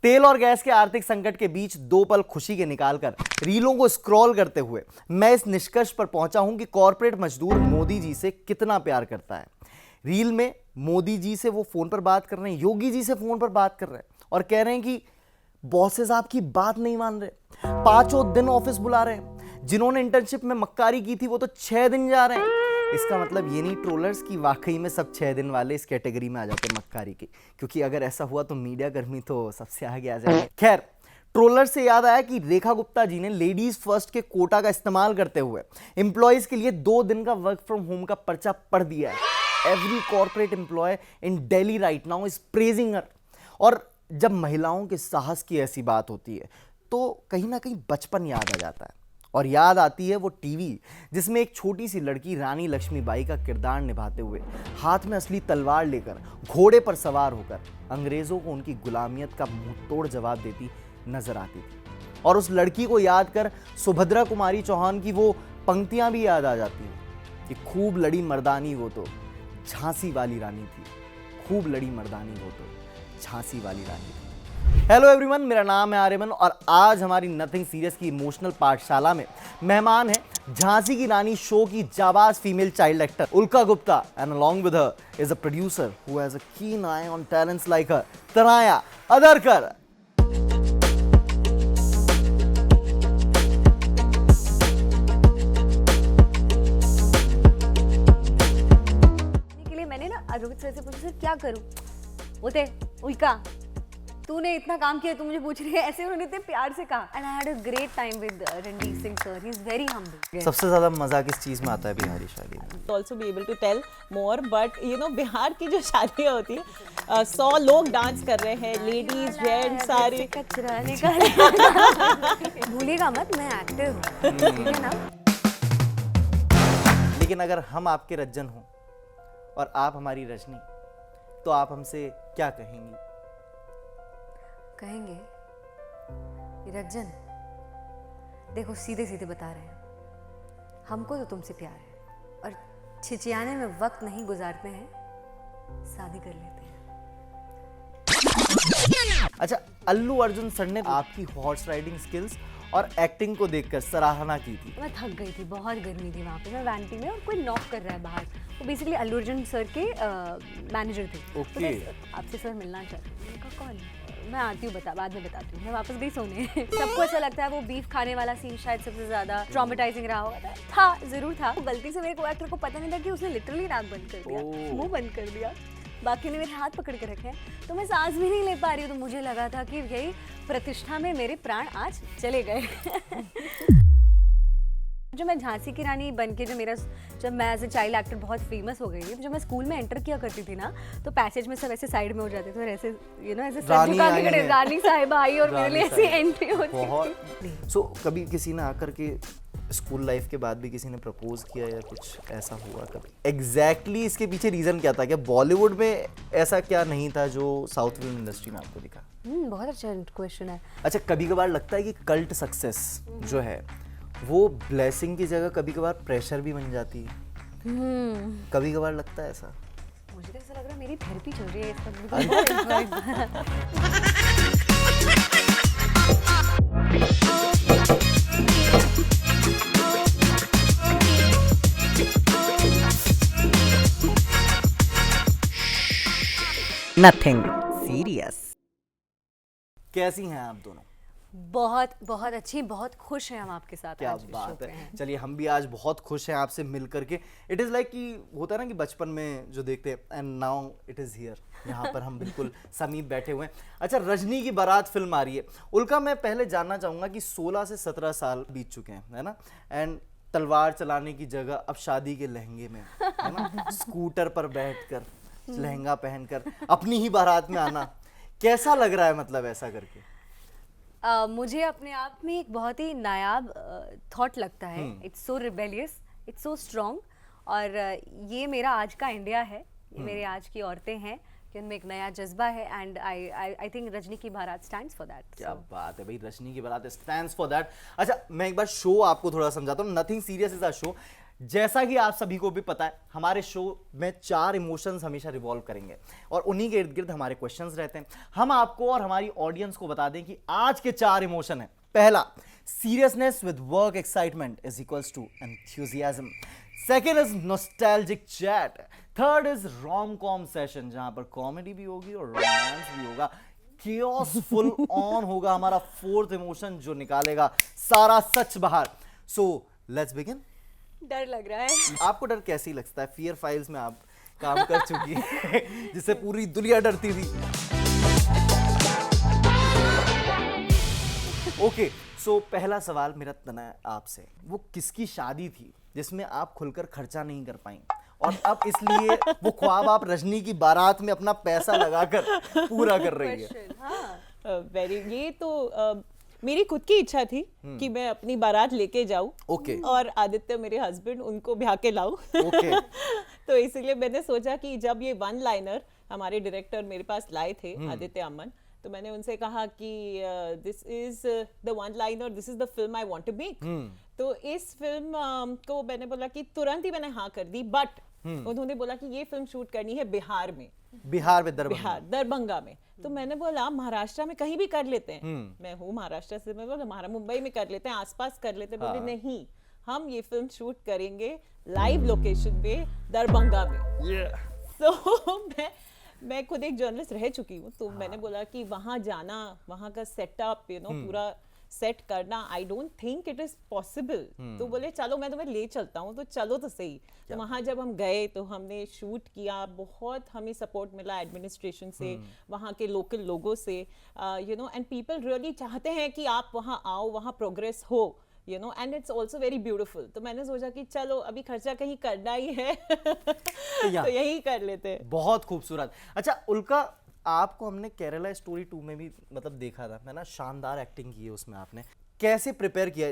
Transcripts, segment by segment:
तेल और गैस के आर्थिक संकट के बीच दो पल खुशी के निकालकर रीलों को स्क्रॉल करते हुए मैं इस निष्कर्ष पर पहुंचा हूं कि कॉर्पोरेट मजदूर मोदी जी से कितना प्यार करता है। रील में मोदी जी से वो फोन पर बात कर रहे हैं, योगी जी से फोन पर बात कर रहे हैं और कह रहे हैं कि बॉसेस आपकी बात नहीं मान रहे, 5 दिन ऑफिस बुला रहे हैं। जिन्होंने इंटर्नशिप में मक्कारी की थी वो तो 6 दिन जा रहे हैं। इसका मतलब ये नहीं ट्रोलर्स की वाकई में सब 6 दिन वाले इस कैटेगरी में आ जाते हैं मक्कारी के, क्योंकि अगर ऐसा हुआ तो मीडिया कर्मी तो सबसे आगे आ जाएंगे। खैर, ट्रोलर से याद आया कि रेखा गुप्ता जी ने लेडीज फर्स्ट के कोटा का इस्तेमाल करते हुए एम्प्लॉयज के लिए 2 दिन का वर्क फ्रॉम होम का पर्चा पढ़ दिया है। Every corporate employee in Delhi right now is praising her. और जब महिलाओं के साहस की ऐसी बात होती है तो कहीं ना कहीं बचपन याद आ जाता है, और याद आती है वो टीवी जिसमें एक छोटी सी लड़की रानी लक्ष्मीबाई का किरदार निभाते हुए हाथ में असली तलवार लेकर घोड़े पर सवार होकर अंग्रेजों को उनकी गुलामियत का मुंहतोड़ जवाब देती नजर आती थी। और उस लड़की को याद कर सुभद्रा कुमारी चौहान की वो पंक्तियां भी याद आ जाती हैं कि खूब लड़ी मर्दानी वो तो झांसी वाली रानी थी, खूब लड़ी मर्दानी वो तो झांसी वाली रानी थी। हेलो एवरीवन, मेरा नाम है आर्यमन और आज हमारी नथिंग सीरियस की इमोशनल पाठशाला में मेहमान है झांसी की रानी शो की जाबाज फीमेल चाइल्ड एक्टर उल्का Gupta, and along with her is a producer who has a keen eye on talents like her, तनाया अदरकर। के लिए मैंने ना रोहित सर से पूछा, सर क्या करूं? बोलते उल्का तूने इतना काम किया, तू मुझे पूछ रही है? ऐसे उन्होंने इतने प्यार से कहा। And I had a great time with Randeep Singh sir, he is very humble. सबसे ज्यादा मजा किस चीज में आता है बिहारी शादी में? Also be able to tell more, but you know Bihar की जो शादियाँ होती है 100 लोग डांस कर रहे हैं, लेडीज जेंट्स सारे कचरा निकाल। भूलिएगा मत, मैं एक्टर हूँ, ठीक है ना? लेकिन अगर हम आपके रज्जन हों और आप हमारी रजनी, तो आप हमसे क्या कहेंगी? कहेंगे रज्जन, देखो सीधे सीधे बता रहे हैं, हमको तो तुमसे प्यार है और छिचियाने में वक्त नहीं गुजारते हैं, शादी कर लेते हैं। अच्छा, अल्लू अर्जुन सर ने आपकी हॉर्स राइडिंग स्किल्स और एक्टिंग को देखकर सराहना की थी। मैं थक गई थी, बहुत गर्मी थी वहाँ पे, मैं वैंटी में और कोई नॉक कर रहा है बाहर। वो बेसिकली अल्लू अर्जुन सर के मैनेजर थे। ओके। तो आपसे सर मिलना चाहते हैं। मैंने कहा कौन? मैं आती हूँ, बाद में बताती हूँ। मैं वापस गई सोने। सबको अच्छा लगता है वो बीफ खाने वाला सीन शायद सबसे ज्यादा ट्रॉमेटाइजिंग रहा होगा। था, जरूर था। गलती से मेरे को एक्टर को पता नहीं था कि उसने लिटरली नाक बंद कर दिया, मुंह बंद कर दिया, बाकी ने मेरे हाथ पकड़ के रखे हैं, तो मैं सांस भी नहीं ले पा रही हूँ। तो मुझे लगा था कि यही प्रतिष्ठा में मेरे प्राण आज चले गए। जो मैं झांसी की रानी बन के जब मैं एज ए चाइल्ड एक्टर बहुत फेमस हो गई थी, जब मैं स्कूल में एंटर किया करती थी ना, तो पैसेज में सब ऐसे साइड में हो जाते थे और ऐसे ऐसे रानी साहिब आई और मेरे लिए ऐसी एंट्री होती थी। सो कभी किसी ने आकर के स्कूल लाइफ के बाद भी किसी ने प्रपोज किया या कुछ ऐसा हुआ कभी? एग्जैक्टली इसके पीछे रीजन क्या था? क्या बॉलीवुड में ऐसा क्या नहीं था जो साउथ फिल्म इंडस्ट्री में आपको दिखा? बहुत अच्छा क्वेश्चन है। अच्छा, कभी कभार लगता है कि कल्ट सक्सेस जो है वो ब्लेसिंग की जगह कभी कभार प्रेशर भी बन जाती है? कभी कभार लगता है ऐसा? मुझे तो ऐसा लग रहा है मेरी थेरेपी चल रही है इस नथिंग सीरियस। कैसी हैं आप दोनों? बहुत बहुत अच्छी, बहुत खुश हैं हम आपके साथ। क्या बात है। चलिए, हम भी आज बहुत खुश हैं आपसे मिल करके। इट इज़ लाइक कि होता है ना कि बचपन में जो देखते हैं, and now it is here, यहाँ पर हम बिल्कुल समीप बैठे हुए हैं। अच्छा, रजनी की बारात फिल्म आ रही है। उल्का, मैं पहले जानना चाहूँगा कि 16 से 17 साल बीत चुके हैं, है ना, एंड तलवार चलाने की जगह अब शादी के लहंगे में, है ना, स्कूटर पर बैठकर लहंगा पहनकर अपनी ही बारात में आना, कैसा लग रहा है? मतलब ऐसा करके मुझे अपने आप में एक बहुत ही नायाब थॉट लगता है। It's so rebellious, it's so strong, और ये मेरा आज का इंडिया है, ये मेरे आज की औरतें हैं कि उनमें एक नया जज्बा है, एंड आई थिंक रजनी की बारात स्टैंड्स फॉर दैट। क्या बात है भाई, रजनी की बारात स्टैंड्स फॉर दैट। अच्छा, मैं एक बार शो आपको थोड़ा समझाता हूँ। Nothing serious is a show जैसा कि आप सभी को भी पता है, हमारे शो में 4 इमोशंस हमेशा रिवॉल्व करेंगे और उन्हीं के इर्द गिर्द हमारे क्वेश्चंस रहते हैं। हम आपको और हमारी ऑडियंस को बता दें कि आज के 4 इमोशन हैं। पहला, seriousness with work excitement is equals to enthusiasm. Second is nostalgic chat. Third is rom com session, जहां पर कॉमेडी भी होगी और रोमांस भी होगा। chaos फुल ऑन होगा हमारा फोर्थ इमोशन, जो निकालेगा सारा सच बाहर। So let's begin. डर लग रहा है। आपको डर कैसी लगता है? फियर फाइल्स में आप काम कर चुकी है जिससे पूरी दुनिया डरती थी। ओके, सो पहला सवाल मेरा तना आपसे, वो किसकी शादी थी जिसमें आप खुलकर खर्चा नहीं कर पाई और अब इसलिए वो ख्वाब आप रजनी की बारात में अपना पैसा लगाकर पूरा कर रही है? Question, हाँ। ये तो मेरी खुद की इच्छा थी कि मैं अपनी बारात लेके जाऊं Okay. और आदित्य मेरे हस्बैंड उनको ब्याह के लाऊं। Okay. तो इसलिए मैंने सोचा कि जब ये वन लाइनर हमारे डायरेक्टर मेरे पास लाए थे, आदित्य अमन, तो मैंने उनसे कहा कि this is the one liner, this is the film I want to make. तो इस फिल्म को मैंने बोला कि तुरंत ही मैंने हाँ कर दी, बट उन्होंने बोला कि ये फिल्म शूट करनी है बिहार में। बिहार में दरभंगा में। तो मैंने बोला महाराष्ट्र में कहीं भी कर लेते हैं, मैं हूँ महाराष्ट्र से, मैं बोला मुंबई में कर लेते हैं, आसपास कर लेते हैं। बोले नहीं, हम ये फिल्म शूट करेंगे लाइव लोकेशन पे दरभंगा में। तो मैं खुद एक जर्नलिस्ट रह चुकी हूँ, तो मैंने बोला कि वहाँ जाना, वहाँ का सेटअप पूरा सेट करना, I don't think it is possible. तो बोले चलो मैं तुम्हें ले चलता हूँ, तो चलो तो सही। तो वहाँ जब हम गए तो हमने शूट किया, बहुत हमें सपोर्ट मिला एडमिनिस्ट्रेशन से, वहाँ के लोकल लोगों से, एंड पीपल रियली चाहते हैं कि आप वहाँ आओ, वहाँ प्रोग्रेस हो, and it's also very beautiful. तो मैंने सोचा कि चलो अभी खर्चा कहीं करना ही है तो यही कर लेते हैं। बहुत खूबसूरत। अच्छा उल्का, आपको हमने केरला स्टोरी 2 में भी मतलब देखा था, है ना? शानदार एक्टिंग की है उसमें आपने। कैसे प्रिपेयर किया,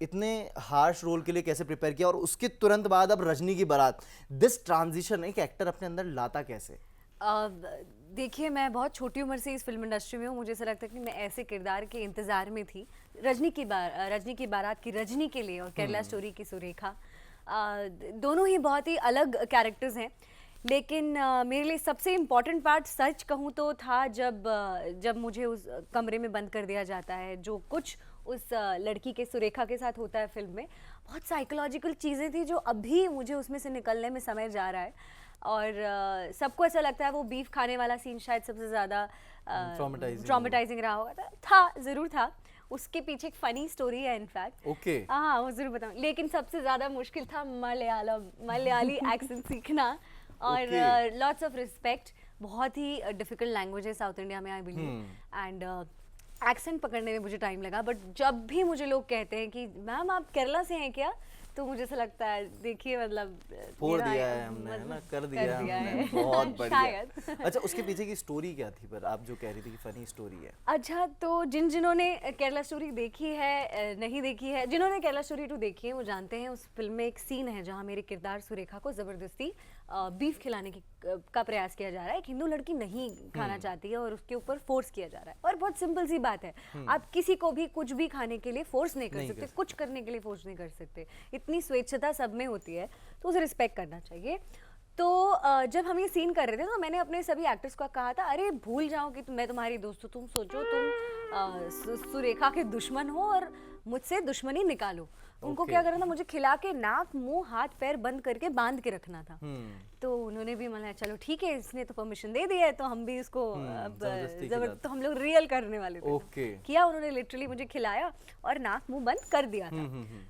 इतने हार्श रोल के लिए कैसे प्रिपेयर किया, और उसके तुरंत बाद अब रजनी की बारात, दिस ट्रांजिशन एक एक्टर अपने अंदर लाता कैसे? देखिए, मैं बहुत छोटी उम्र से इस फिल्म इंडस्ट्री में हूँ। मुझे ऐसा लगता है कि मैं ऐसे किरदार के इंतज़ार में थी। रजनी की बारात की रजनी के लिए और केरला स्टोरी की सुरेखा, दोनों ही बहुत ही अलग कैरेक्टर्स हैं। लेकिन मेरे लिए सबसे इम्पॉर्टेंट पार्ट सच कहूँ तो था जब मुझे उस कमरे में बंद कर दिया जाता है। जो कुछ उस लड़की के सुरेखा के साथ होता है फिल्म में, बहुत साइकोलॉजिकल चीज़ें थी जो अभी मुझे उसमें से निकलने में समय जा रहा है। और सबको ऐसा लगता है वो बीफ खाने वाला सीन शायद सबसे ज़्यादा ट्रॉमेटाइजिंग रहा होगा। था, ज़रूर था। उसके पीछे एक फ़नी स्टोरी है इनफैक्ट। ओके। हाँ, वो ज़रूर बताऊँ। लेकिन सबसे ज़्यादा मुश्किल था मलयाली एक्सेंट सीखना और लॉट्स ऑफ रिस्पेक्ट। बहुत ही डिफिकल्ट लैंग्वेज है साउथ इंडिया में, आई बिलीव। एंड एक्सेंट पकड़ने में मुझे टाइम लगा, बट जब भी मुझे लोग कहते हैं कि मैम आप केरला से हैं क्या, तो मुझे ऐसा लगता है देखिए मतलब फोड़ दिया है हमने, है ना? कर दिया हमने। बहुत बढ़िया। अच्छा, उसके पीछे की स्टोरी क्या थी? पर आप जो कह रही थी कि फनी स्टोरी है। अच्छा, तो जिन्होंने केरला स्टोरी देखी है, नहीं देखी है, जिन्होंने केरला स्टोरी 2 देखी है वो जानते हैं उस फिल्म में एक सीन है जहाँ मेरे किरदार सुरेखा को ज़बरदस्ती बीफ खिलाने का प्रयास किया जा रहा है। एक हिंदू लड़की नहीं खाना चाहती है और उसके ऊपर फोर्स किया जा रहा है। और बहुत सिंपल सी बात है, आप किसी को भी कुछ भी खाने के लिए फोर्स नहीं कर सकते, कुछ करने के लिए फोर्स नहीं कर सकते। इतनी स्वेच्छता सब में होती है, तो उसे रिस्पेक्ट करना चाहिए। तो जब हम ये सीन कर रहे थे तो मैंने अपने सभी एक्टर्स को कहा था, अरे भूल जाओ कि मैं तुम्हारी दोस्त हूँ, तुम सोचो तुम सुरेखा के दुश्मन हो और मुझसे दुश्मनी निकालो। उनको क्या करना था, मुझे खिला के नाक मुंह हाथ पैर बंद करके बांध के रखना था। तो उन्होंने भी मतलब चलो ठीक है, इसने तो परमिशन दे दी है तो हम भी इसको तो हम लोग रियल करने वाले थे। किया उन्होंने, लिटरली मुझे खिलाया और नाक मुंह बंद कर दिया था।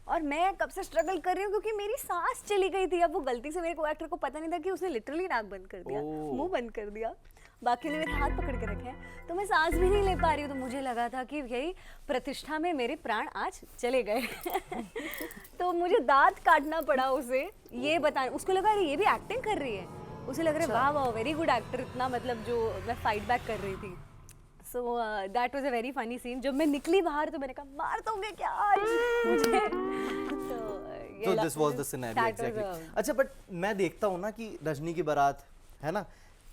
और मैं कब से स्ट्रगल कर रही हूँ क्योंकि मेरी सांस चली गई थी। अब वो गलती से मेरे को एक्टर को पता नहीं था कि उसने लिटरली नाक बंद कर दिया, मुंह बंद कर दिया, बाकी ने मेरे हाथ पकड़ के रखे हैं, तो मैं सांस भी नहीं ले पा रही हूँ। तो मुझे लगा था कि यही प्रतिष्ठा में मेरे प्राण आज चले गए तो मुझे दांत काटना पड़ा उसे ये बताने। उसको लगा ये भी एक्टिंग कर रही है, उसे लग रहा है वाह वाह वेरी गुड एक्टर, इतना मतलब जो मैं फाइट बैक कर रही थी। So that was a very funny scene. जब मैं निकली बाहर तो मैंने कहा मार दोगे क्या आज मुझे तो this was the scenario exactly. अच्छा, बट मैं देखता हूँ ना कि रजनी की बारात है ना,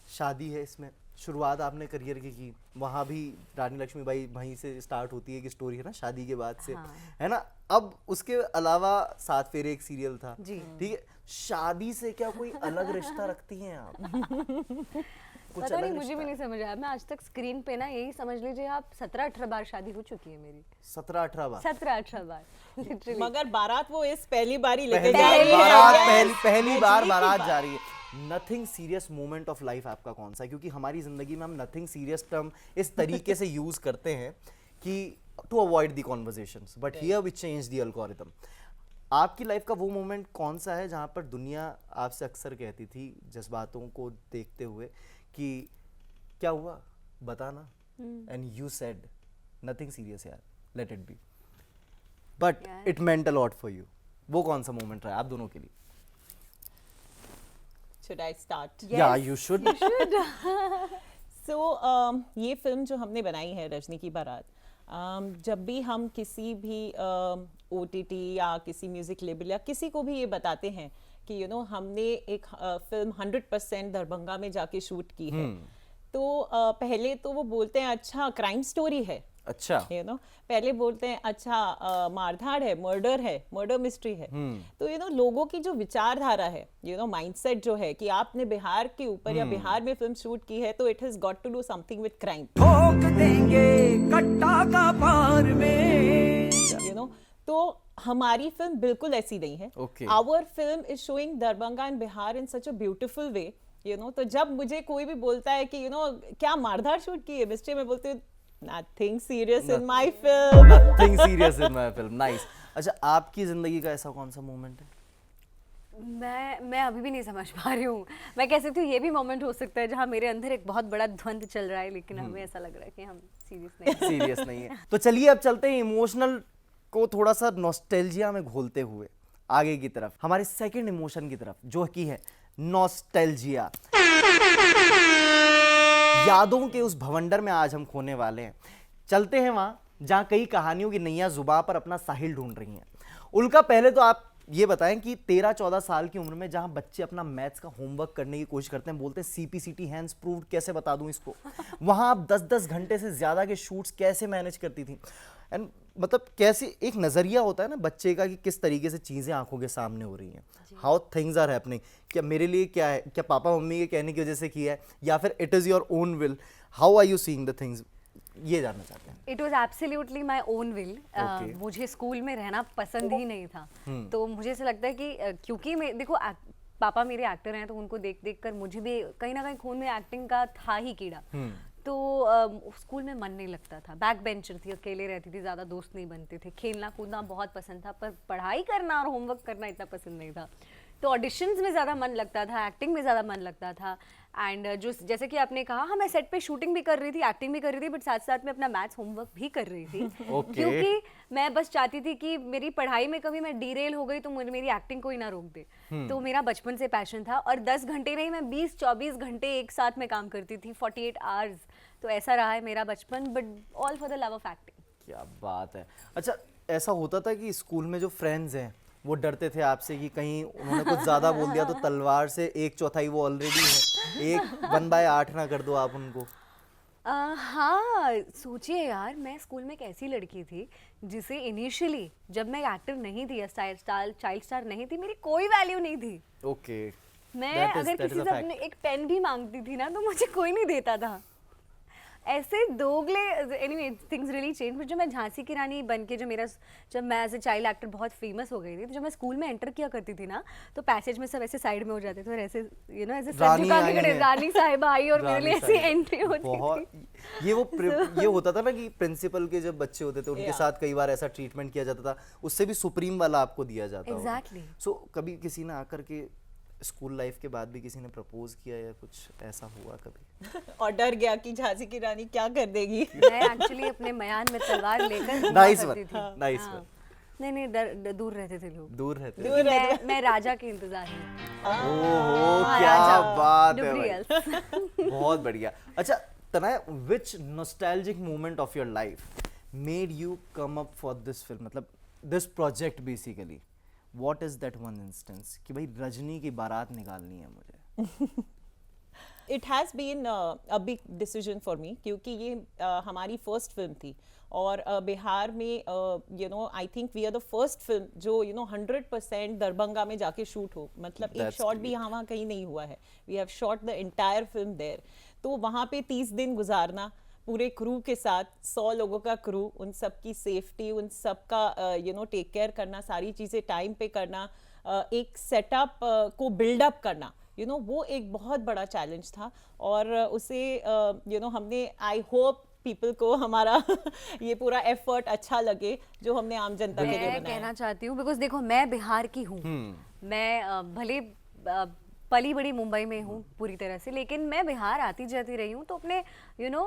शादी है इसमें, शुरुआत आपने करियर की वहाँ भी रानी लक्ष्मीबाई वहीं से स्टार्ट होती है कि स्टोरी है ना, शादी के बाद से, है ना। अब उसके अलावा 7 फेरे एक सीरियल था, जी। ठीक है। शादी से क्या कोई अलग रिश्ता रखती हैं आप? कुछ पता नहीं, अलग मुझे रिश्ता भी नहीं समझ आया। मैं आज तक स्क्रीन पे ना, यही समझ लीजिए आप 17-18 बार शादी हो चुकी है मेरी। 17-18 बार? 17-18 बार लिटरली। मगर बारात वो इस पहली बार ही लेके पहली जा रही है। बारात, Yes, पहली बार की बारात बात। जा रही है। Nothing serious moment of life आपका कौन सा है? क्योंकि हमारी जिंदगी में हम नथिंग सीरियस टर्म इस तरीके से यूज करते हैं कि to avoid the conversations, but here we change the algorithm. आपकी लाइफ का वो मोमेंट कौन सा है जहां पर दुनिया आपसे अक्सर कहती थी जज्बातों को देखते हुए कि क्या हुआ बताना, and you said nothing serious यार, लेट इट बी, बट यार। It meant a lot for you? वो कौन सा मोमेंट रहा आप दोनों के लिए? Should I start? या यू शुड। सो ये फिल्म जो हमने बनाई है रजनी की बारात, जब भी हम किसी भी OTT या किसी म्यूजिक लेबल या किसी को भी ये बताते हैं कि हमने एक फिल्म 100% दरभंगा में जाके शूट की है, तो पहले तो वो बोलते हैं अच्छा क्राइम स्टोरी है, अच्छा, पहले बोलते हैं अच्छा मारधाड़ है, मर्डर मिस्ट्री है। तो लोगों की जो विचारधारा है, माइंडसेट जो है कि आपने बिहार के ऊपर या बिहार में फिल्म शूट की है, तो it has got to do something with crime. ठोक देंगे कट्टा का पार में। तो हमारी फिल्म बिल्कुल ऐसी नहीं है। Okay. Our film is showing Darbhanga and Bihar in such a beautiful way, तो जब मुझे कोई भी बोलता है कि क्या मारधाड़ शूट की है मिस्ट्री, में बोलती हूँ nothing serious in my film. Nothing serious in my film. Nice. अच्छा, आपकी जिंदगी का ऐसा कौन सा मोमेंट है? मैं अभी भी नहीं समझ पा रही हूँ। मैं कह सकती हूँ ये भी मोमेंट हो सकता है जहाँ मेरे अंदर एक बहुत बड़ा द्वंद चल रहा है, लेकिन हमें ऐसा लग रहा है कि हम सीरियस नहीं हैं। सीरियस नहीं है। तो चलिए अब चलते हैं इमोशनल को थोड़ा सा नॉस्टैल्जिया में घोलते हुए आगे की तरफ, हमारे सेकंड इमोशन की तरफ, जो कि है नॉस्टैल्जिया। यादों के उस भवंडर में आज हम खोने वाले हैं। चलते हैं वहां जहां कई कहानियों की नैया जुबां पर अपना साहिल ढूंढ रही हैं। उल्का, पहले तो आप ये बताएं कि 13-14 साल की उम्र में जहां बच्चे अपना मैथ्स का होमवर्क करने की कोशिश करते हैं, बोलते हैं CPCT हैंड्स प्रूव्ड, कैसे बता दूं इसको, वहां आप 10-10 घंटे से ज्यादा के शूट्स कैसे मैनेज करती थी? एंड मतलब कैसे एक नजरिया होता है ना बच्चे का कि किस तरीके से चीजें आंखों के सामने हो रही हैं, हाउ थिंग्स आर हैपनिंग, क्या मेरे लिए क्या है, क्या पापा मम्मी के कहने की वजह से किया है, या फिर it is your own will, how are you seeing the things, ये जानना चाहते हैं। It was absolutely my own will. मुझे स्कूल में रहना पसंद ही नहीं था। तो मुझे ऐसा लगता है कि क्योंकि देखो पापा मेरे एक्टर हैं, तो उनको देख देख कर मुझे भी कहीं ना कहीं खून में एक्टिंग का था ही कीड़ा। तो स्कूल में मन नहीं लगता था, बैक बेंचर थी, अकेले रहती थी, ज़्यादा दोस्त नहीं बनते थे, खेलना कूदना बहुत पसंद था, पर पढ़ाई करना और होमवर्क करना इतना पसंद नहीं था। तो ऑडिशंस में ज़्यादा मन लगता था, एक्टिंग में ज़्यादा मन लगता था। एंड जो जैसे कि आपने कहा, हाँ मैं सेट पे शूटिंग भी कर रही थी, एक्टिंग भी कर रही थी, बट साथ साथ में अपना मैथ्स होमवर्क भी कर रही थी। क्योंकि मैं बस चाहती थी कि मेरी पढ़ाई में कभी मैं डीरेल हो गई तो मेरी एक्टिंग कोई ना रोक दे। तो मेरा बचपन से पैशन था, और 10 घंटे नहीं, मैं 20-24 घंटे एक साथ में काम करती थी, 48 आवर्स। तो ऐसा रहा है मेरा बचपन, but all for the love of acting. क्या बात है। अच्छा, ऐसा होता था कि स्कूल में जो फ्रेंड्स हैं वो डरते थे आपसे कि कहीं उन्होंने कुछ ज्यादा बोल दिया तो तलवार से 1/4 वो ऑलरेडी है, 1/8 ना कर दो आप उनको? हाँ, सोचिए यार, मैं स्कूल में एक ऐसी लड़की थी जिसे इनिशियली, जब मैं एक्टर नहीं थी या चाइल्ड स्टार नहीं थी, मेरी कोई वैल्यू नहीं थी। ओके। मैं अगर किसी से अपने एक पेन भी मांगती थी ना, तो मुझे कोई नहीं देता था। ऐसे दोगले, एनीवे थिंग्स रियली चेंज। जब मैं झांसी की रानी बन के, जब मैं एज ए चाइल्ड एक्टर बहुत फेमस हो गई थी, तो जब मैं स्कूल में एंटर किया करती थी ना, तो पैसेज में सब ऐसे साइड में हो जाते थे, और ऐसे ऐसे सर झुका के खड़े, रानी साहिबा आई, और मेरे लिए ऐसी एंट्री होती थी। ये होता था ना कि प्रिंसिपल के जब बच्चे होते थे उनके साथ कई बार ऐसा ट्रीटमेंट किया जाता था, उससे भी सुप्रीम वाला आपको दिया जाता था। एग्जैक्टली। सो कभी किसी ने आकर के स्कूल लाइफ के बाद भी किसी ने प्रपोज किया या कुछ ऐसा हुआ कभी? और डर गया कि झांसी की रानी क्या कर देगी। मैं एक्चुअली अपने मयान में तलवार लेकर नाइस करती वन, थी। नाइस हाँ। वन। नहीं, दूर रहते थे लोग, दूर रहते मैं राजा के इंतजार में। ओहो, क्या बात है डुबरी भाई। एल्फ। बहुत बढ़िया। अच्छा Tanaya, which nostalgic moment of your life made you come up for this film, मतलब this project basically? What is that one instance कि भाई रजनी की बारात निकालनी है मुझे? It has been a big decision for me, क्योंकि ये हमारी फर्स्ट फिल्म थी और बिहार में you know I think we are the first film जो यू नो 100% दरभंगा में जाके शूट हो, मतलब एक That's शॉट भी यहाँ वहाँ कहीं नहीं हुआ है. We have shot the entire film there. तो वहाँ पे 30 दिन गुजारना पूरे क्रू के साथ, 100 लोगों का क्रू, उन सब की सेफ्टी, उन सब का यू नो टेक केयर करना, सारी चीज़ें टाइम पे करना, एक सेटअप को बिल्डअप करना, यू नो वो एक बहुत बड़ा चैलेंज था. और उसे यू नो हमने, आई होप पीपल को हमारा ये पूरा एफर्ट अच्छा लगे जो हमने आम जनता के लिए मैं बनाया. कहना चाहती हूँ बिकॉज देखो मैं बिहार की हूँ, मैं भले पली बड़ी मुंबई में हूँ पूरी तरह से, लेकिन मैं बिहार आती जाती रही हूँ, तो अपने यू नो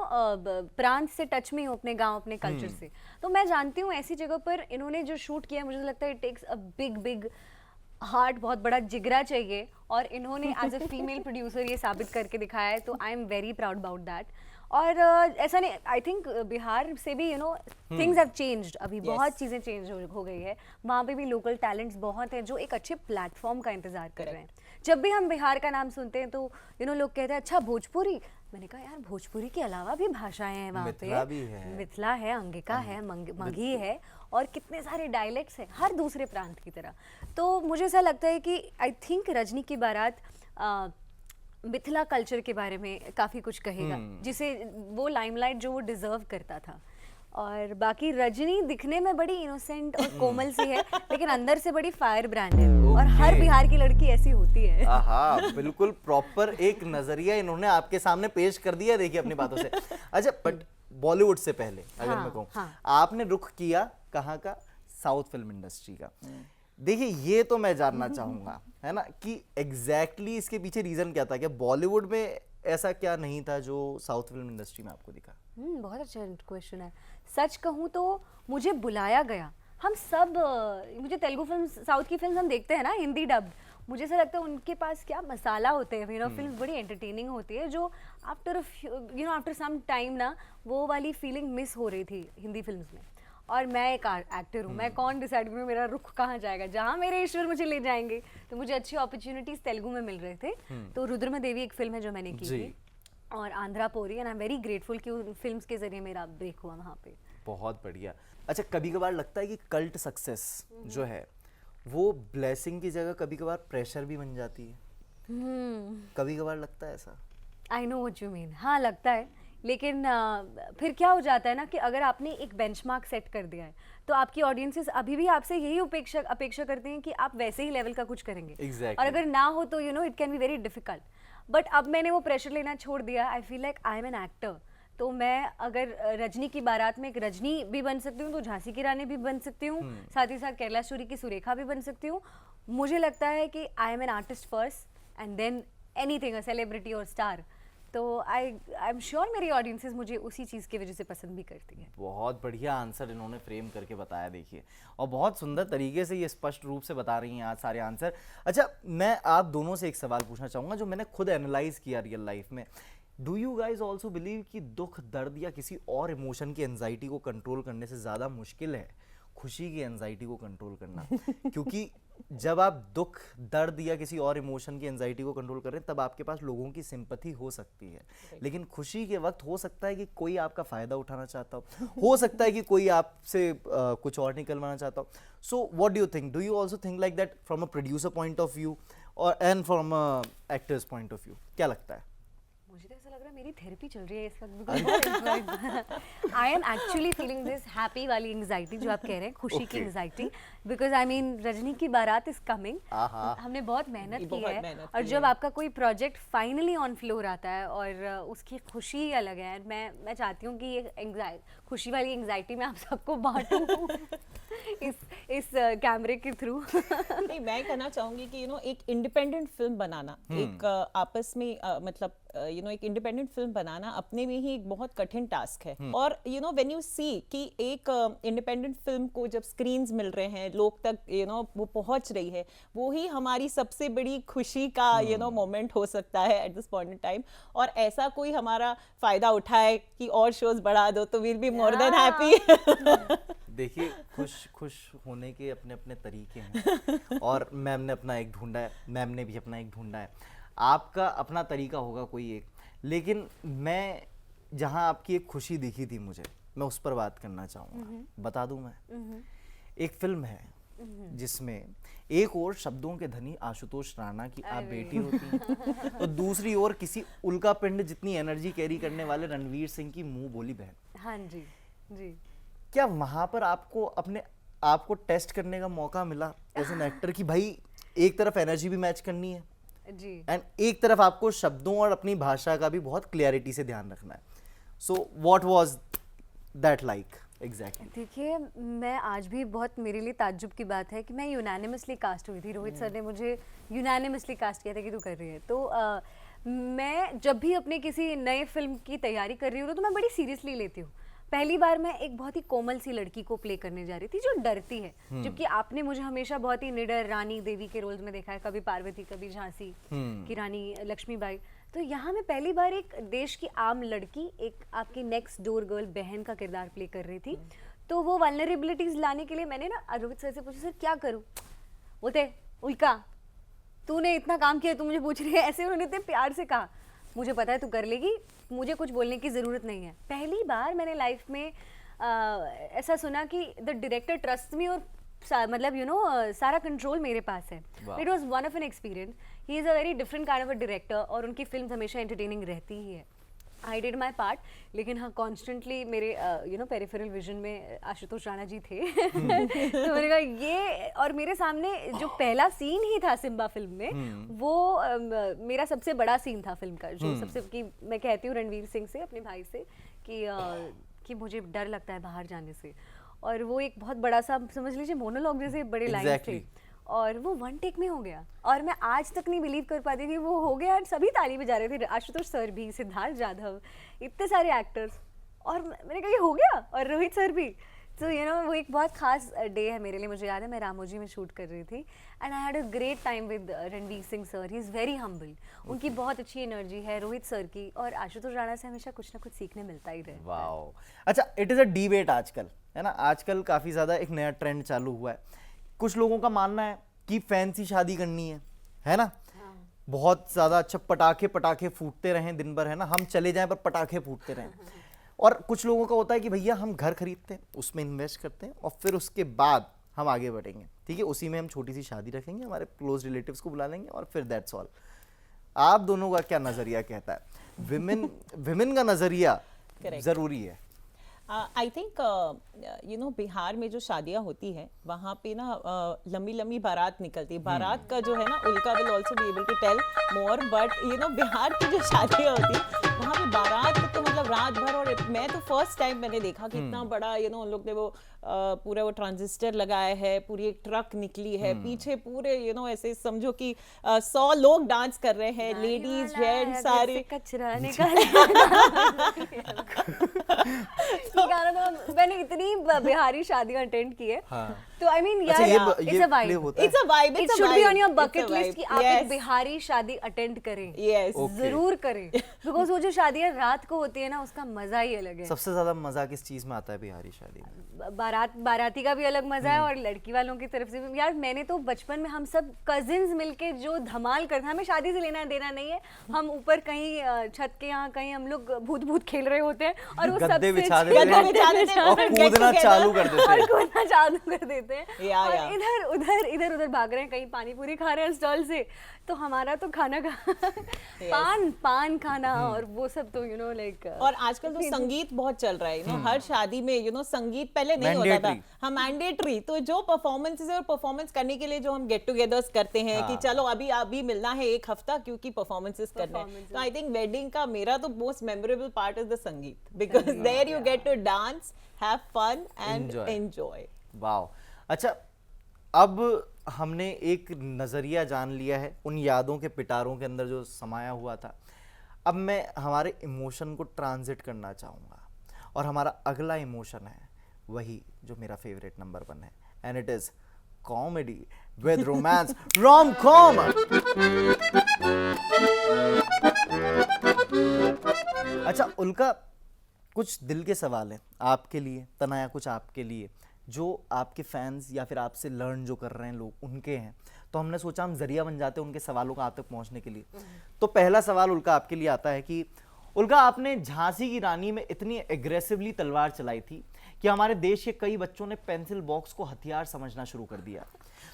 प्रांत से टच में हूँ, अपने गांव, अपने कल्चर से. तो मैं जानती हूँ ऐसी जगह पर इन्होंने जो शूट किया, मुझे लगता है it takes a big heart, बहुत बड़ा जिगरा चाहिए, और इन्होंने एज अ फीमेल प्रोड्यूसर ये साबित करके दिखाया है. तो I am very proud about that. और ऐसा नहीं, आई थिंक बिहार से भी you know things have changed, अभी बहुत चीज़ें चेंज हो गई है. वहाँ पे भी लोकल टैलेंट्स बहुत हैं जो एक अच्छे प्लेटफॉर्म का इंतजार कर रहे हैं. जब भी हम बिहार का नाम सुनते हैं तो यू नो लोग कहते हैं अच्छा भोजपुरी. मैंने कहा यार भोजपुरी के अलावा भी भाषाएं हैं वहाँ मिथिला भी पे, है, मिथिला है, अंगिका है, मगही है, और कितने सारे डायलेक्ट्स हैं हर दूसरे प्रांत की तरह. तो मुझे ऐसा लगता है कि आई थिंक रजनी की बारात मिथिला कल्चर के बारे में काफ़ी कुछ कहेगा, जिसे वो लाइमलाइट जो वो डिजर्व करता था. और बाकी रजनी दिखने में बड़ी इनोसेंट और कोमल सी है, लेकिन अंदर से बड़ी फायर ब्रांड है. और हर बिहार की लड़की ऐसी होती है. हाँ बिल्कुल प्रॉपर एक नजरिया इन्होंने आपके सामने पेश कर दिया, देखिए अपनी बातों से. अच्छा बट बॉलीवुड से पहले अगर मैं कहूँ, आपने रुख किया कहाँ का? साउथ फिल्म इंडस्ट्री का. देखिए ये तो मैं जानना चाहूंगा है ना कि एग्जैक्टली इसके पीछे रीजन क्या था, क्या बॉलीवुड में ऐसा क्या नहीं था जो साउथ फिल्म इंडस्ट्री में आपको दिखा? बहुत अच्छा क्वेश्चन है. सच कहूँ तो मुझे बुलाया गया. हम सब मुझे तेलुगु फिल्म, साउथ की फिल्म हम देखते हैं ना हिंदी डब, मुझे ऐसा लगता है उनके पास क्या मसाला होते हैं. यू नो फिल्म बड़ी एंटरटेनिंग होती है, जो after you know after some time ना वो वाली फीलिंग मिस हो रही थी हिंदी फिल्म्स में. और मैं एक एक्टर हूँ, मैं कौन डिसाइड करूँ मेरा रुख कहाँ जाएगा, जहाँ मेरे ईश्वर मुझे ले जाएंगे. तो मुझे अच्छी अपॉर्चुनिटीज तेलुगु में मिल रहे थे. तो रुद्रमा देवी एक फिल्म है जो मैंने की थी, और आंध्रा पोरी, and I am very grateful कि उन फिल्म्स के जरिए मेरा ब्रेक हुआ वहाँ पे. बहुत बढ़िया. अच्छा कभी कभार लगता है कि कल्ट सक्सेस जो है वो ब्लेसिंग की जगह कभी कभार प्रेशर भी बन जाती है? कभी कभार लगता है ऐसा? I know what you mean. हाँ लगता है, लेकिन फिर क्या हो जाता है ना कि अगर आपने एक बेंचमार्क सेट कर दिया है तो आपकी ऑडियंसेस अभी भी आपसे यही अपेक्षा करते हैं कि आप वैसे ही लेवल का कुछ करेंगे. Exactly. और अगर ना हो तो you know it can be very difficult. But अब मैंने वो प्रेशर लेना छोड़ दिया. I feel like I am an actor. तो मैं अगर रजनी की बारात में एक रजनी भी बन सकती हूँ, तो झांसी की रानी भी बन सकती हूँ, साथ ही साथ कैलाशूरी की सुरेखा भी बन सकती हूँ. मुझे लगता है कि I am an artist first and than anything, a celebrity और स्टार. तो आई एम श्योर मेरी ऑडियंसेस मुझे उसी चीज़ की वजह से पसंद भी करती है. बहुत बढ़िया आंसर इन्होंने फ्रेम करके बताया देखिए, और बहुत सुंदर तरीके से ये स्पष्ट रूप से बता रही हैं आज सारे आंसर. अच्छा मैं आप दोनों से एक सवाल पूछना चाहूँगा जो मैंने खुद एनालाइज किया रियल लाइफ में. Do you guys also believe कि दुख, दर्द या किसी और इमोशन की एंजाइटी को कंट्रोल करने से ज़्यादा मुश्किल है खुशी की एंजाइटी को कंट्रोल करना? क्योंकि जब आप दुख, दर्द या किसी और इमोशन की एंजाइटी को कंट्रोल कर रहे हैं तब आपके पास लोगों की सिंपैथी हो सकती है, लेकिन खुशी के वक्त हो सकता है कि कोई आपका फ़ायदा उठाना चाहता हो सकता है कि कोई आपसे कुछ और निकलवाना चाहता हो. So what do you think? Do you also think like that from a producer point of view और and from a actor's point of view? क्या लगता है? मुझे तो ऐसा लग रहा है मेरी थेरेपी चल रही है इस वक्त. I am actually feeling this happy वाली एंजाइटी जो आप कह रहे हैं, खुशी की anxiety, because I mean Rajni की बारात इज कमिंग. हमने बहुत मेहनत की है, और जब आपका कोई प्रोजेक्ट फाइनली ऑन फ्लोर आता है और उसकी खुशी अलग है. मैं चाहती हूँ कि ये खुशी वाली एंजाइटी में आप सबको बांटूं इस कैमरे के थ्रू. नहीं, मैं कहना चाहूंगी कि यू नो एक इंडिपेंडेंट फिल्म बनाना, एक आपस में मतलब यू नो एक इंडिपेंडेंट फिल्म बनाना अपने में ही एक बहुत कठिन टास्क है. और you know when you see कि एक इंडिपेंडेंट फिल्म को जब स्क्रीन्स मिल रहे हैं, लोग तक यू नो वो पहुंच रही है, वो ही हमारी सबसे बड़ी खुशी का यू नो मोमेंट हो सकता है at this point in time. और ऐसा कोई हमारा फायदा उठाए कि और शोज बढ़ा दो तो will be more than happy. देखिए खुश होने के अपने अपने तरीके हैं, और मैम ने अपना एक ढूंढा है, मैम ने भी अपना एक ढूंढा है. आपका अपना तरीका होगा कोई एक, लेकिन मैं जहां आपकी एक खुशी दिखी थी मुझे, मैं उस पर बात करना चाहूँगा। बता दूं मैं, एक फिल्म है जिसमें एक और शब्दों के धनी आशुतोष राणा की आप बेटी होती हैं, तो दूसरी ओर किसी उल्का पिंड जितनी एनर्जी कैरी करने वाले रणवीर सिंह की मुंह बोली बहन। हाँ जी जी। क्या वहां पर आपको अपने आप को टेस्ट करने का मौका मिला एज एन एक्टर कि भाई एक तरफ एनर्जी भी मैच करनी है जी, एंड एक तरफ आपको शब्दों और अपनी भाषा का भी बहुत क्लियरिटी से ध्यान रखना है, so what was that like exactly? देखिए मैं आज भी बहुत, मेरे लिए ताज्जुब की बात है कि मैं यूनानिमसली कास्ट हुई थी। रोहित सर ने मुझे यूनानिमसली कास्ट किया था कि तू कर रही है। तो मैं जब भी अपने किसी नए फिल्म की तैयारी कर रही हूँ तो मैं बड़ी सीरियसली लेती हूँ। पहली बार मैं एक बहुत ही कोमल सी लड़की को प्ले करने जा रही थी जो डरती है, जबकि आपने मुझे हमेशा बहुत ही निडर रानी देवी के रोल्स में देखा है, कभी पार्वती कभी झांसी की रानी लक्ष्मीबाई। तो यहाँ मैं पहली बार एक देश की आम लड़की, एक आपकी नेक्स्ट डोर गर्ल बहन का किरदार प्ले कर रही थी। तो वो वल्नरेबिलिटीज लाने के लिए मैंने ना रोहित सर से पूछा, सर क्या करूँ? बोलते उल्का तूने इतना काम किया, तू मुझे पूछ रही है? ऐसे उन्होंने इतने प्यार से कहा, मुझे पता है तू कर लेगी, मुझे कुछ बोलने की ज़रूरत नहीं है। पहली बार मैंने लाइफ में ऐसा सुना कि द डायरेक्टर ट्रस्ट मी, और मतलब यू नो सारा कंट्रोल मेरे पास है। It was one of an experience. He is a very different kind of a director और उनकी फिल्म हमेशा एंटरटेनिंग रहती ही है। आई डिड माई पार्ट, लेकिन हाँ कॉन्स्टेंटली मेरे यू नो पेरिफेरल विजन में आशुतोष राणा जी थे। तो मैंने कहा ये, और मेरे सामने जो पहला सीन ही था सिम्बा फिल्म में, वो मेरा सबसे बड़ा सीन था फिल्म का, जो सबसे, कि मैं कहती हूँ रणवीर सिंह से, अपने भाई से, कि मुझे डर लगता है बाहर जाने से, और वो एक बहुत बड़ा सा समझ लीजिए मोनोलॉग जैसे बड़े लाइन थे, और वो वन टेक में हो गया। और मैं आज तक नहीं बिलीव कर पाती कि वो हो गया, सभी ताली बजा रहे थे, आशुतोष सर भी, सिद्धार्थ जाधव, इतने सारे एक्टर्स, और मैंने कहा ये हो गया, और रोहित सर भी। तो यू नो वो एक बहुत खास डे है मेरे लिए। मुझे याद है मैं रामोजी में शूट कर रही थी and I had a great time with Ranveer Singh sir. He is very humble, उनकी बहुत अच्छी एनर्जी है, रोहित सर की, और आशुतोष राणा से हमेशा कुछ ना कुछ सीखने मिलता ही रहता है। वाओ। अच्छा, इट इज़ अ डिबेट आजकल, है ना, आजकल काफ़ी ज़्यादा एक नया ट्रेंड चालू हुआ है। कुछ लोगों का मानना है कि फैंसी शादी करनी है ना, बहुत ज़्यादा अच्छा पटाखे फूटते रहें दिन भर, है ना, हम चले जाएं पर पटाखे फूटते रहें। और कुछ लोगों का होता है कि भैया हम घर खरीदते हैं, उसमें इन्वेस्ट करते हैं, और फिर उसके बाद हम आगे बढ़ेंगे, ठीक है, उसी में हम छोटी सी शादी रखेंगे, हमारे क्लोज रिलेटिव्स को बुला लेंगे, और फिर दैट्स ऑल। आप दोनों का क्या नज़रिया कहता है? विमेन का नज़रिया ज़रूरी है? I think you know Bihar में जो शादियां होती है वहाँ पे ना लंबी लंबी बारात निकलती है। बारात का जो है ना, Ulka will also be able to tell more, but you know Bihar की जो शादियां होती है वहाँ पे बारात तो मतलब रात भर, और मैं तो फर्स्ट टाइम मैंने देखा कि इतना बड़ा यू नो उन लोग ने वो पूरा वो ट्रांजिस्टर लगाया है, पूरी एक ट्रक निकली है पीछे, पूरे यू नो ऐसे समझो कि 100 लोग डांस कर रहे हैं, लेडीज जेंट्स सारे, कचरा तो मैंने इतनी बिहारी शादियां अटेंड की है। तो आई मीन यार it's a vibe, it should be on your bucket list कि आप एक बिहारी शादी अटेंड करें, जरूर करें, बिकॉज वो जो शादियां रात को होती है ना उसका मजा ही अलग है। सबसे ज्यादा मजा किस चीज में आता है बिहारी शादी में? बाराती का भी अलग मजा है और लड़की वालों की तरफ से भी। यार मैंने तो बचपन में हम सब कजिन्स मिलके जो धमाल करते, हमें शादी से लेना देना नहीं है, हम ऊपर कहीं छत के यहाँ कहीं हम लोग भूत खेल रहे होते हैं और वो गद्दे बिछा देते हैं और कूदना चालू कर देते हैं और इधर उधर भाग रहे हैं, कहीं पानी पूरी खा रहे हैं स्टॉल से, तो हमारा तो खाना पान खाना और वो सब तो यू नो लाइक। और आजकल तो संगीत बहुत चल रहा है, यू नो हर शादी में यू नो संगीत पहले नहीं होता था, हम मैंडेटरी, तो जो परफॉर्मेंसेस है और परफॉर्मेंस करने के लिए जो हम गेट टुगेदर्स करते हैं कि चलो अभी मिलना है एक हफ्ता क्योंकि परफॉर्मेंसेस करने हैं, तो आई थिंक वेडिंग का मेरा तो most memorable part is the sangeet, because there you get to dance, have fun and enjoy. Wow. अच्छा, अब हमने एक नज़रिया जान लिया है उन यादों के पिटारों के अंदर जो समाया हुआ था। अब मैं हमारे इमोशन को ट्रांजिट करना चाहूँगा और हमारा अगला इमोशन है वही जो मेरा फेवरेट नंबर 1 है, and it is comedy with romance, rom com. अच्छा उल्का, कुछ दिल के सवाल हैं आपके लिए, तनाया कुछ आपके लिए, जो आपके फैंस या फिर आपसे लर्न जो कर रहे हैं लोग उनके हैं, तो हमने सोचा हम जरिया बन जाते हैं उनके सवालों का आप तक पहुंचने के लिए। तो पहला सवाल उल्का आपके लिए आता है कि उल्का, आपने झांसी की रानी में इतनी एग्रेसिवली तलवार चलाई थी कि हमारे देश के कई बच्चों ने पेंसिल बॉक्स को हथियार समझना शुरू कर दिया।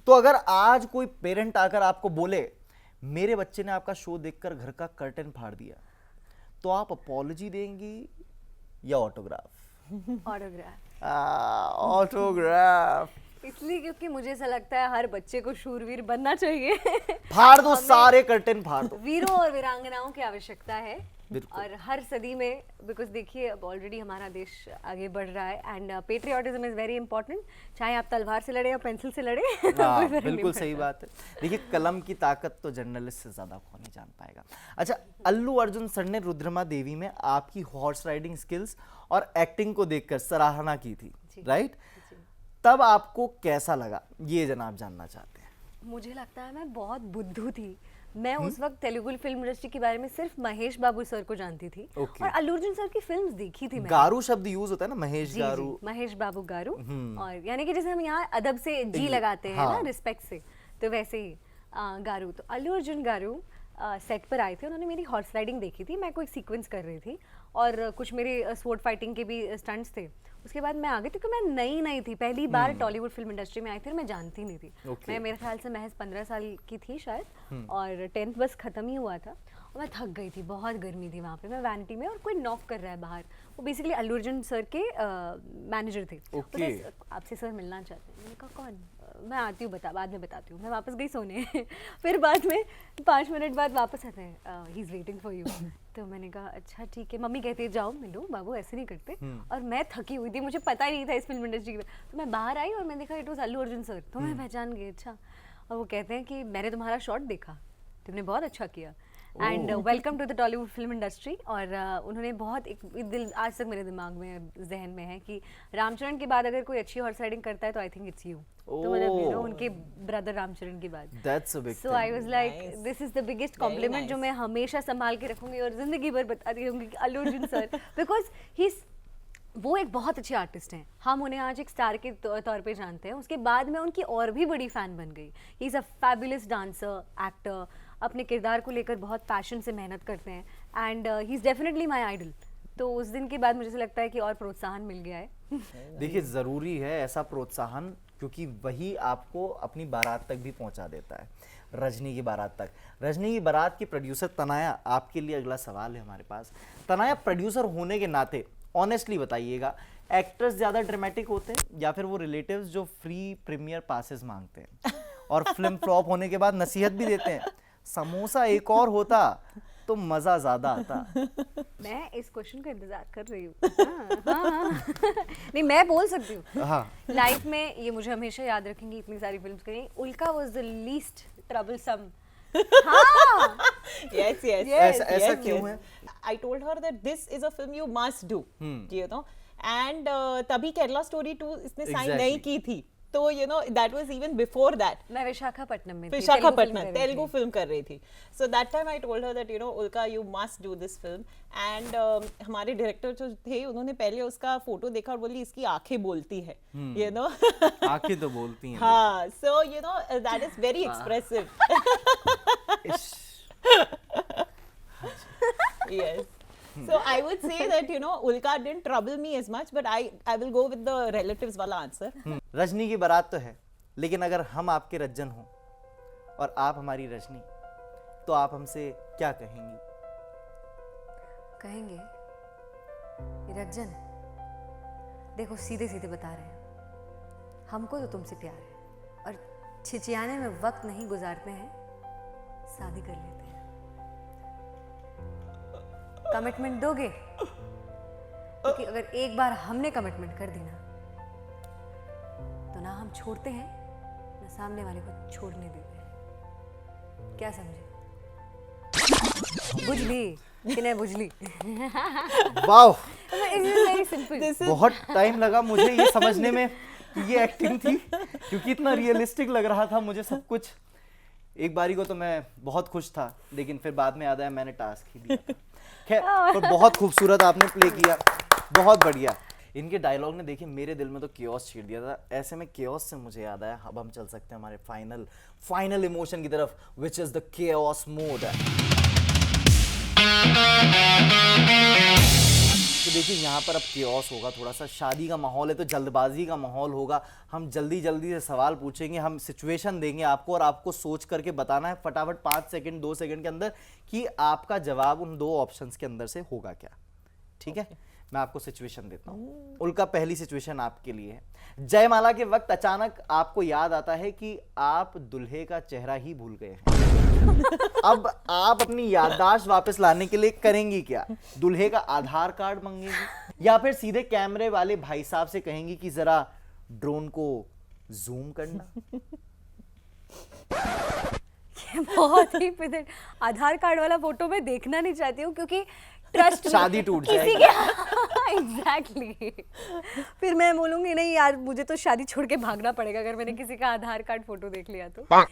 तो अगर आज कोई पेरेंट आकर आपको बोले मेरे बच्चे ने आपका शो देखकर घर का कर्टन फाड़ दिया, तो आप अपॉलॉजी देंगी या ऑटोग्राफ? ऑटोग्राफ। ऑटोग्राफ। इसलिए क्योंकि मुझे ऐसा लगता है हर बच्चे को शूरवीर बनना चाहिए। फाड़ दो, सारे कर्टन फाड़ दो। वीरों और वीरांगनाओं की आवश्यकता है बिल्कुल। और हर सदी में, बिकॉज देखिए अब ऑलरेडी हमारा देश आगे बढ़ रहा है and patriotism is very important, चाहे आप तलवार से लड़े या पेंसिल से लड़े। हाँ, कोई फर्क नहीं बिल्कुल सही पड़ता। बात है। देखिए, कलम की ताकत तो जर्नलिस्ट से ज्यादा कौन नहीं जान पाएगा। अच्छा, अल्लू अर्जुन सर ने रुद्रमा देवी में आपकी हॉर्स राइडिंग स्किल्स और एक्टिंग को देखकर सराहना की थी, राइट? तब आपको कैसा लगा, ये जनाब जानना चाहते हैं। मुझे लगता है मैं बहुत बुद्धू थी। मैं उस वक्त तेलुगु फिल्म इंडस्ट्री के बारे में सिर्फ महेश बाबू सर को जानती थी Okay. और अल्लू अर्जुन सर की फिल्म्स देखी थी मैंने। गारू शब्द यूज होता है ना, महेश जी, गारू। जी, महेश बाबू गारू। और यानी कि जैसे हम यहाँ अदब से जी लगाते हैं ना, रिस्पेक्ट से, तो वैसे ही गारू। तो अल्लू अर्जुन गारू सेट पर आए थे, उन्होंने मेरी हॉर्स राइडिंग देखी थी, मैं कोई सीक्वेंस कर रही थी और कुछ मेरे स्वॉर्ड फाइटिंग के भी स्टंट्स थे। उसके बाद मैं आ गई क्योंकि मैं नई थी, पहली बार टॉलीवुड फिल्म इंडस्ट्री में आई थी और मैं जानती नहीं थी। Okay. मैं मेरे ख्याल से महज 15 साल की थी शायद और 10th बस खत्म ही हुआ था और मैं थक गई थी, बहुत गर्मी थी वहाँ पे। मैं वैनिटी में और कोई नॉक कर रहा है बाहर, वो बेसिकली अल्लू अर्जुन सर के मैनेजर थे। Okay. बोले, आपसे सर मिलना चाहते हैं। मैंने कहा कौन? मैं आती हूँ, बाद में बताती हूँ। मैं वापस गई सोने। फिर बाद में 5 मिनट बाद वापस आते हैं, he is waiting for you. तो मैंने कहा अच्छा ठीक है। मम्मी कहती है जाओ मिलो, बाबू ऐसे नहीं करते। और मैं थकी हुई थी, मुझे पता ही नहीं था इस फिल्म इंडस्ट्री के। तो मैं बाहर आई और मैं देखा it was Allu Arjun sir, तो मैं पहचान गई। अच्छा, और वो कहते हैं कि मैंने तुम्हारा शॉट देखा, तुमने बहुत अच्छा किया and welcome to the Tollywood film industry. और उन्होंने बहुत एक दिल आज तक मेरे दिमाग में, जहन में है कि रामचरण के बाद अगर कोई अच्छी हॉर्स राइडिंग करता है तो आई थिंक इट्स यू। तो मतलब यू नो उनके ब्रदर रामचरण के बाद। That's a big so I was like this is the biggest complement जो मैं हमेशा संभाल के रखूंगी और जिंदगी भर बताती रहूंगी कि Allu Arjun sir, because he वो एक बहुत अच्छे आर्टिस्ट हैं। हम उन्हें आज एक स्टार के तौर पे जानते हैं, उसके बाद मैं उनकी और भी बड़ी फ़ैन बन गई। He is a fabulous dancer, actor, अपने किरदार को लेकर बहुत पैशन से मेहनत करते हैं and he is definitely my idol. तो उस दिन के बाद मुझे ऐसा लगता है कि और प्रोत्साहन मिल गया है। देखिए, ज़रूरी है ऐसा प्रोत्साहन, क्योंकि वही आपको अपनी बारात तक भी पहुंचा देता है, रजनी की बारात तक। रजनी की बारात की प्रोड्यूसर तनाया, आपके लिए अगला सवाल है हमारे पास। तनाया, प्रोड्यूसर होने के नाते ऑनेस्टली बताइएगा, एक्टर्स ज़्यादा ड्रामेटिक होते हैं या फिर वो रिलेटिव्स जो फ्री प्रीमियर पासेस मांगते हैं और फिल्म फ्लॉप होने के बाद नसीहत भी देते हैं? समोसा एक और होता तो मज़ा ज़्यादा आता। मैं इस क्वेश्चन का इंतजार कर रही हूँ। हाँ। नहीं, मैं बोल सकती हूँ। हाँ, लाइफ में ये मुझे हमेशा याद रखेंगी, इतनी सारी फिल्म्स करी, उल्का वाज द लीस्ट ट्रबलसम। हाँ, yes ऐसा क्यों है? I told her that this is a film you must do, you know, and तभी केरला स्टोरी 2 इसने साइन Exactly. नहीं की थी, तो you know that was even before that. मैं विशाखापट्टनम में थी, विशाखापट्टनम तेलुगु फिल्म कर रही थी. So that time I told her that you know Ulka you must do this film, and हमारे डायरेक्टर जो थे उन्होंने पहले उसका फोटो देखा और बोली इसकी आंखें बोलती है, you know. आंखें तो बोलती हैं। हाँ, so you know that is very expressive. Yes. So I would say that you know Ulka didn't trouble me as much, but I will go with the relatives वाला answer. रजनी की बारात तो है, लेकिन अगर हम आपके रज्जन हों और आप हमारी रजनी, तो आप हमसे क्या कहेंगी? कहेंगे रज्जन, देखो सीधे सीधे बता रहे हैं, हमको तो तुमसे प्यार है और छिछियाने में वक्त नहीं गुजारते हैं, शादी कर लेते हैं। कमिटमेंट दोगे? क्योंकि अगर एक बार हमने कमिटमेंट कर दी ना, तो ना हम छोड़ते हैं ना सामने वाले को छोड़ने देते हैं। क्या समझे? बुझली कि नहीं बुझली? वाह, वेरी सिंपल। बहुत टाइम लगा मुझे ये समझने में कि ये एक्टिंग थी, क्योंकि इतना रियलिस्टिक लग रहा था मुझे सब कुछ। एक बारी को तो मैं बहुत खुश था, लेकिन फिर बाद में याद आया मैंने टास्क ही दिया था। खैर, पर बहुत खूबसूरत आपने प्ले किया, बहुत बढ़िया। इनके डायलॉग ने देखिए मेरे दिल में तो केओस छीड़ दिया था। ऐसे में केओस से मुझे याद आया, अब हम चल सकते हैं हमारे फाइनल इमोशन की तरफ, which is the chaos mode. तो देखिए यहाँ पर अब केओस होगा, थोड़ा सा शादी का माहौल है तो जल्दबाजी का माहौल होगा। हम जल्दी जल्दी से सवाल पूछेंगे, हम सिचुएशन देंगे आपको और आपको सोच करके बताना है फटाफट 5 सेकंड 2 सेकंड के अंदर कि आपका जवाब उन 2 ऑप्शंस के अंदर से होगा क्या। ठीक है, मैं आपको सिचुएशन देता हूँ। उल्का, पहली सिचुएशन आपके लिए है। जयमाला के वक्त अचानक आपको याद आता है कि आप दुल्हे का चेहरा ही भूल गए हैं। अब आप अपनी याददाश्त वापस लाने के लिए करेंगी क्या? दुल्हे का आधार कार्ड मांगेंगी या फिर सीधे कैमरे वाले भाई साहब से कहेंगी कि जरा ड्रोन को जूम करना? ये बहुत ही पिदर, आधार कार्ड वाला फोटो मैं देखना नहीं चाहती हूँ क्योंकि ट्रस्ट शादी टूट किसी जाएगी। के एग्जैक्टली फिर मैं बोलूंगी नहीं यार, मुझे तो शादी छोड़ के भागना पड़ेगा अगर मैंने किसी का आधार कार्ड फोटो देख लिया तो।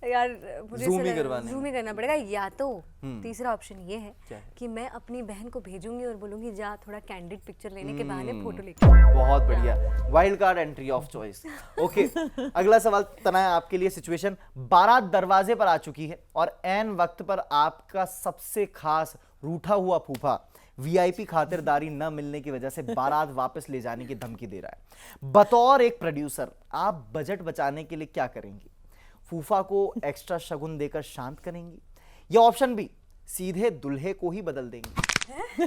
यार मुझे Zoom ही करवाना है। जूम ही करना पड़ेगा, या तो तीसरा ऑप्शन ये है क्या है? कि मैं अपनी बहन को भेजूंगी और बोलूंगी जा थोड़ा कैंडिड पिक्चर लेने के बहाने फोटो लेके आ। बहुत बढ़िया, wild card entry of choice. Okay, अगला सवाल तनाया आपके लिए। सिचुएशन, बारात दरवाजे पर आ चुकी है और ऐन वक्त पर आपका सबसे खास रूठा हुआ फूफा वीआईपी खातिरदारी न मिलने की वजह से बारात वापस ले जाने की धमकी दे रहा है। बतौर एक प्रोड्यूसर आप बजट बचाने के लिए क्या करेंगी? फूफा को एक्स्ट्रा शगुन देकर शांत करेंगी या ऑप्शन बी, सीधे दुल्हे को ही बदल देंगी?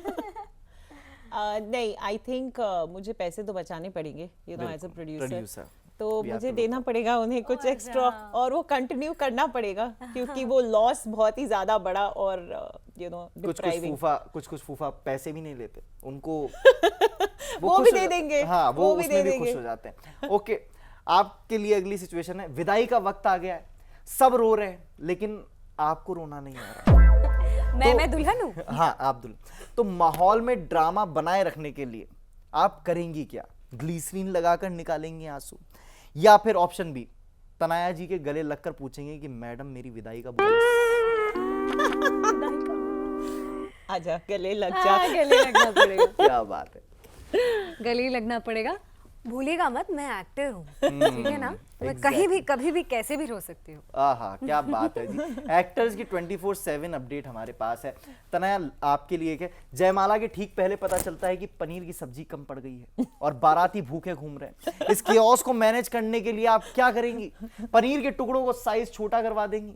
नहीं, आई थिंक मुझे पैसे तो बचाने पड़ेगे, you know, as a producer producer तो मुझे देना पड़ेगा उन्हें कुछ एक्स्ट्रा और वो कंटिन्यू करना पड़ेगा क्योंकि वो लॉस बहुत ही ज्यादा बड़ा और यू नो डिप्राइविंग। कुछ फूफा पैसे भी नहीं लेते, उनको वो भी दे देंगे। हाँ, वो भी उसमें दे भी खुश देंगे। हो जाते हैं। ओके, आपके लिए अगली सिचुएशन है। विदाई का वक्त आ गया है, सब रो रहे हैं लेकिन आपको रोना नहीं आ रहा। मैं दुल्हन हूँ। हाँ, आप दुल्हन। तो माहौल में ड्रामा बनाए रखने के लिए आप करेंगी क्या? ग्लीसरीन लगाकर निकालेंगे आंसू या फिर ऑप्शन बी, तनाया जी के गले लगकर पूछेंगे कि मैडम मेरी विदाई का बोनस। आजा गले लग जा। हाँ, गले लगना पड़ेगा। क्या बात है। गले लगना पड़ेगा। भूलिएगा मत, मैं एक्टर हूँ, ठीक है ना? तो मैं कहीं भी कभी भी कैसे भी रो सकती हूँ। आहा, क्या बात है जी। एक्टर्स की 24/7 अपडेट हमारे पास है। तनया, आपके लिए क्या? जयमाला के ठीक पहले पता चलता है कि पनीर की सब्जी कम पड़ गई है और बाराती भूखे घूम रहे हैं। इस केओस को मैनेज करने के लिए आप क्या करेंगी? पनीर के टुकड़ों को साइज छोटा करवा देंगी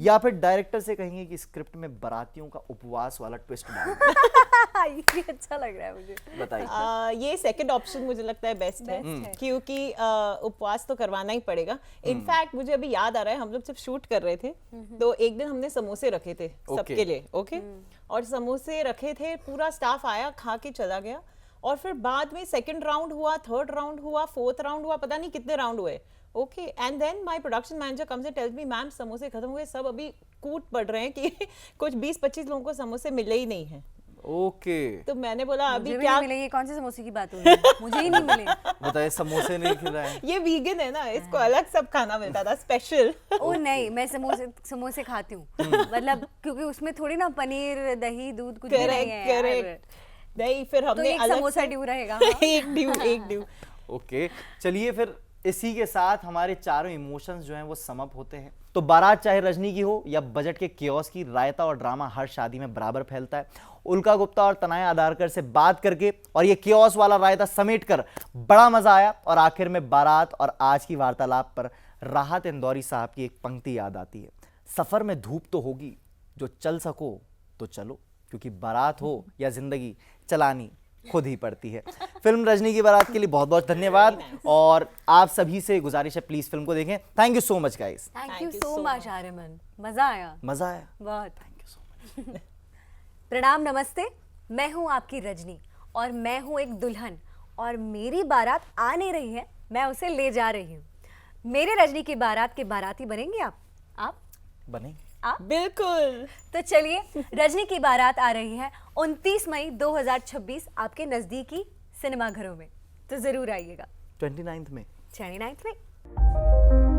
या फिर डायरेक्टर से कहेंगे कि स्क्रिप्ट में बारातियों का उपवास वाला ट्विस्ट डाल दें? ये अच्छा लग रहा है मुझे। बताइए। ये सेकंड ऑप्शन मुझे लगता है बेस्ट है क्योंकि उपवास तो करवाना ही पड़ेगा। इनफैक्ट मुझे अभी याद आ रहा है, हम लोग जब शूट कर रहे थे तो एक दिन हमने समोसे रखे थे सबके लिए। ओके, और समोसे रखे थे, पूरा स्टाफ आया, खा के चला गया और फिर बाद में सेकंड राउंड हुआ, थर्ड राउंड हुआ, फोर्थ राउंड हुआ, पता नहीं कितने राउंड हुए। Okay, and then my production manager comes and tells me, ma'am समोसे खत्म हुए, सब अभी कूट पड़ रहे हैं कि कुछ 20-25 लोगों को समोसे मिले ही नहीं हैं। ओके, तो मैंने बोला अभी मुझे भी क्या नहीं मिले। ये कौन से समोसे की बात हो रही है? मुझे ही नहीं मिले। बताइए, समोसे नहीं खिलाए? ये वीगन है ना, इसको अलग सब खाना मिलता था स्पेशल। ओ नहीं, मैं समोसे खाती हूँ, मतलब क्योंकि उसमें थोड़ी ना पनीर दही दूध कुछ भी नहीं है। करेक्ट। नहीं, फिर तो हमने एक अलग समोसा से ड्यू रहेगा। एक ड्यू। ओके, चलिए फिर इसी के साथ हमारे चारों इमोशंस जो हैं वो सम अप होते हैं। तो बारात चाहे रजनी की हो या बजट के केओस की, रायता और ड्रामा हर शादी में बराबर फैलता है। उल्का गुप्ता और तनाया आधारकर से बात करके और ये केओस वाला रायता समेट कर बड़ा मजा आया और आखिर में बारात और आज की वार्तालाप पर राहत इंदौरी साहब की एक पंक्ति याद आती है, सफर में धूप तो होगी, जो चल सको तो चलो, क्योंकि बारात हो या जिंदगी चलानी खुद ही पड़ती है। फिल्म रजनी की बारात के लिए बहुत बहुत धन्यवाद और आप सभी से गुजारिश है प्लीज फिल्म को देखें। Thank you so much guys. Thank you so much Aryaman, मजा आया। मजा आया बहुत। Thank you so much. प्रणाम, नमस्ते। मैं हूँ आपकी रजनी और मैं हूँ एक दुल्हन और मेरी बारात आ नहीं रही है, मैं उसे ले जा रही हूँ। मेरे रजनी की बारात के बाराती बनेंगे आप बनेंगे आप? बिल्कुल। तो चलिए, रजनी की बारात आ रही है 29 मई 2026 आपके नजदीकी सिनेमा घरों में, तो जरूर आइएगा। 29 में 29 में।